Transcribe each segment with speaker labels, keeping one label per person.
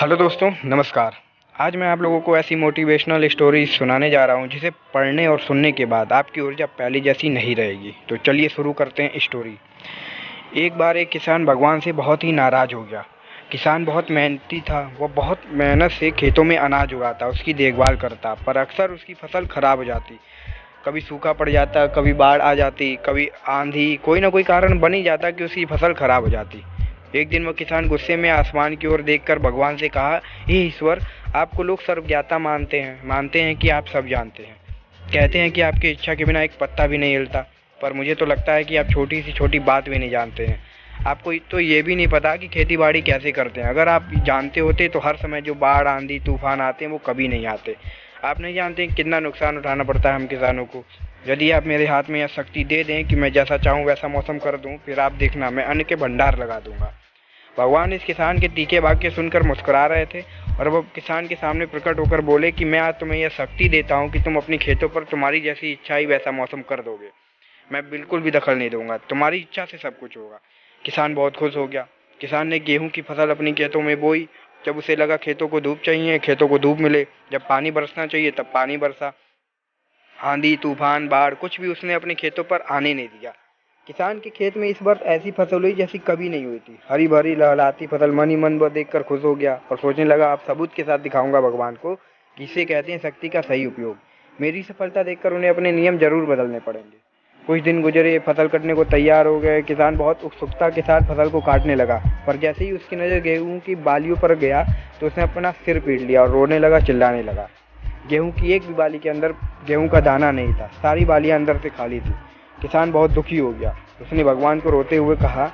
Speaker 1: Hello दोस्तों, नमस्कार। आज मैं आप लोगों को ऐसी मोटिवेशनल स्टोरी सुनाने जा रहा हूँ जिसे पढ़ने और सुनने के बाद आपकी ऊर्जा पहले जैसी नहीं रहेगी। तो चलिए शुरू करते हैं स्टोरी। एक बार एक किसान भगवान से बहुत ही नाराज़ हो गया। किसान बहुत मेहनती था। वो बहुत मेहनत से खेतों में अनाज उगाता, उसकी देखभाल करता, पर अक्सर उसकी फसल खराब हो जाती। कभी सूखा पड़ जाता, कभी बाढ़ आ जाती, कभी आंधी, कोई ना कोई कारण बन ही जाता कि उसकी फसल खराब हो जाती। एक दिन वो किसान गुस्से में आसमान की ओर देखकर भगवान से कहा, हे ईश्वर, आपको लोग सर्वज्ञाता मानते हैं कि आप सब जानते हैं। कहते हैं कि आपकी इच्छा के बिना एक पत्ता भी नहीं हिलता, पर मुझे तो लगता है कि आप छोटी सी छोटी बात भी नहीं जानते हैं। आपको तो ये भी नहीं पता कि खेती बाड़ी कैसे करते हैं। अगर आप जानते होते तो हर समय जो बाढ़, आंधी, तूफान आते हैं वो कभी नहीं आते। आप नहीं जानते कितना नुकसान उठाना पड़ता है हम किसानों को। यदि आप मेरे हाथ में यह शक्ति दे दें कि मैं जैसा चाहूँ वैसा मौसम कर दूँ, फिर आप देखना, मैं अन्न के भंडार लगा दूंगा। भगवान इस किसान के तीखे वाक्य सुनकर मुस्कुरा रहे थे और वो किसान के सामने प्रकट होकर बोले कि मैं आज तुम्हें यह शक्ति देता हूँ कि तुम अपनी खेतों पर तुम्हारी जैसी इच्छा ही वैसा मौसम कर दोगे। मैं बिल्कुल भी दखल नहीं दूंगा, तुम्हारी इच्छा से सब कुछ होगा। किसान बहुत खुश हो गया। किसान ने गेहूं की फसल अपनी खेतों में बोई। जब उसे लगा खेतों को धूप चाहिए, खेतों को धूप मिले। जब पानी बरसना चाहिए तब पानी बरसा। आंधी, तूफान, बाढ़, कुछ भी उसने अपने खेतों पर आने नहीं दिया। किसान के खेत में इस बार ऐसी फसल हुई जैसी कभी नहीं हुई थी। हरी भरी लहलहाती फसल। मन ही मन वो देखकर खुश हो गया और सोचने लगा, अब सबूत के साथ दिखाऊंगा भगवान को कि इसे कहते हैं शक्ति का सही उपयोग। मेरी सफलता देखकर उन्हें अपने नियम जरूर बदलने पड़ेंगे। कुछ दिन गुजरे, फसल कटने को तैयार हो गए। किसान बहुत उत्सुकता के साथ फसल को काटने लगा, पर जैसे ही उसकी नज़र गेहूं की बालियों पर गया तो उसने अपना सिर पीट लिया और रोने लगा, चिल्लाने लगा। गेहूं की एक भी बाली के अंदर गेहूं का दाना नहीं था। सारी बालियां अंदर से खाली थी। किसान बहुत दुखी हो गया। उसने भगवान को रोते हुए कहा,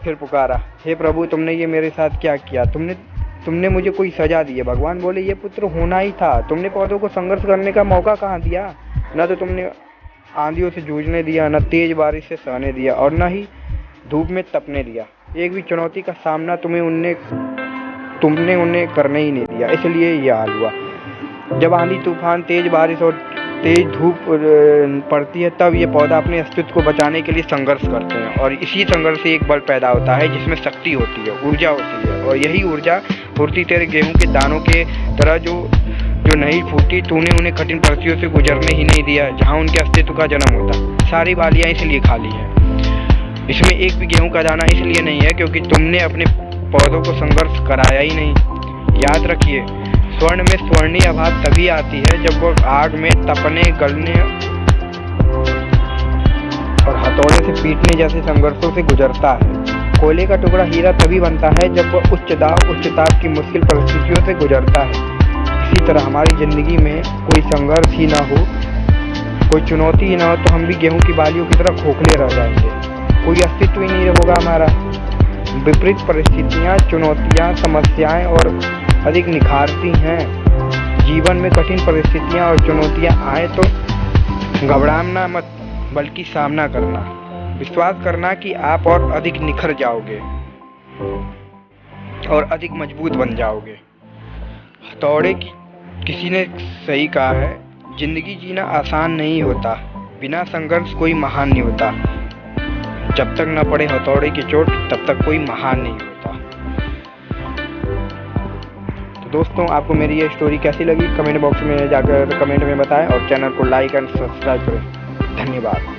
Speaker 1: फिर पुकारा, हे प्रभु, तुमने ये मेरे साथ क्या किया? तुमने मुझे कोई सजा दी है? भगवान बोले, ये पुत्र होना ही था। तुमने पौधों को संघर्ष करने का मौका कहाँ दिया? न तो तुमने आंधियों से जूझने दिया, न तेज बारिश से सहने दिया, और न ही धूप में तपने दिया। एक भी चुनौती का सामना तुमने उन्हें करने ही नहीं दिया, इसलिए यह हाल हुआ। जब आंधी, तूफान, तेज बारिश और तेज धूप पड़ती है तब ये पौधा अपने अस्तित्व को बचाने के लिए संघर्ष करते हैं, और इसी संघर्ष से एक बल पैदा होता है जिसमें शक्ति होती है, ऊर्जा होती है। और यही ऊर्जा फूर्ति तेरे गेहूं के दानों के तरह जो नहीं फूटी। तूने उन्हें कठिन परिस्थितियों से गुजरने ही नहीं दिया जहां उनके अस्तित्व का जन्म होता। सारी बालियां इसलिए खाली हैं। इसमें एक भी गेहूं का दाना इसलिए नहीं है क्योंकि तुमने अपने पौधों को संघर्ष कराया ही नहीं। याद रखिए, स्वर्ण में स्वर्णीय आभा तभी आती है जब वो आग में तपने, गलने और हथौड़े से पीटने जैसे संघर्षों से गुजरता है। कोयले का टुकड़ा हीरा तभी बनता है जब वह उच्च ताप की मुश्किल परिस्थितियों से गुजरता है। इसी तरह हमारी जिंदगी में कोई संघर्ष ही ना हो, कोई चुनौती ही ना हो, तो हम भी गेहूं की बालियों की तरह खोखले रह जाएंगे। कोई अस्तित्व ही नहीं होगा हमारा। विपरीत परिस्थितियां, चुनौतियां, समस्याएं और अधिक निखारती हैं। जीवन में कठिन परिस्थितियां और चुनौतियां आए तो घबराना मत, बल्कि सामना करना। विश्वास करना कि आप और अधिक निखर जाओगे और अधिक मजबूत बन जाओगे। हथौड़े की किसी ने सही कहा है, जिंदगी जीना आसान नहीं होता, बिना संघर्ष कोई महान नहीं होता। जब तक न पड़े हथौड़े की चोट तब तक कोई महान नहीं होता। तो दोस्तों, आपको मेरी ये स्टोरी कैसी लगी कमेंट बॉक्स में जाकर कमेंट में बताएं और चैनल को लाइक एंड सब्सक्राइब करें। धन्यवाद।